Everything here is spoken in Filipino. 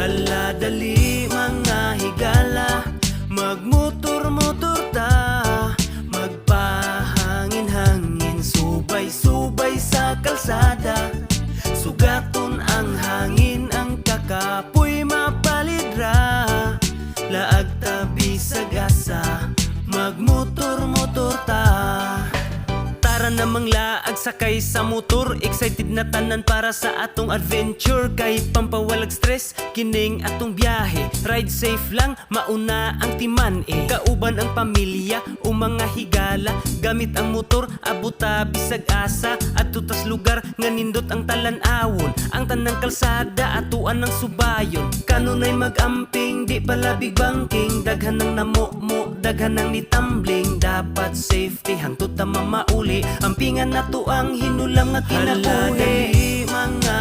Hala dali mga higala, magmotor-motor ta, magpahangin-hangin, subay-subay sa kalsada. Sugaton ang hangin, ang kakapoy mapalidra, laag tabi sa gasa, magmotor-motor ta. Tara namang laag sakay sa motor, excited na tanan para sa atong adventure. Kay pampawalag stress, kining atong biyahe, ride safe lang, mauna ang timan kauban ang pamilya o mga higala, gamit ang motor, abuta bisag asa, at tutas lugar nga nindot ang talan-awon. Ang tanang kalsada, atuan ng subayon, kanunay mag-amping, di pala big banking, daghan ng namumo, daghan ng nitambling. Dapat safety, hangtod ta mamauli, ampingan na to ang hinulam nga kinabuhi. Mga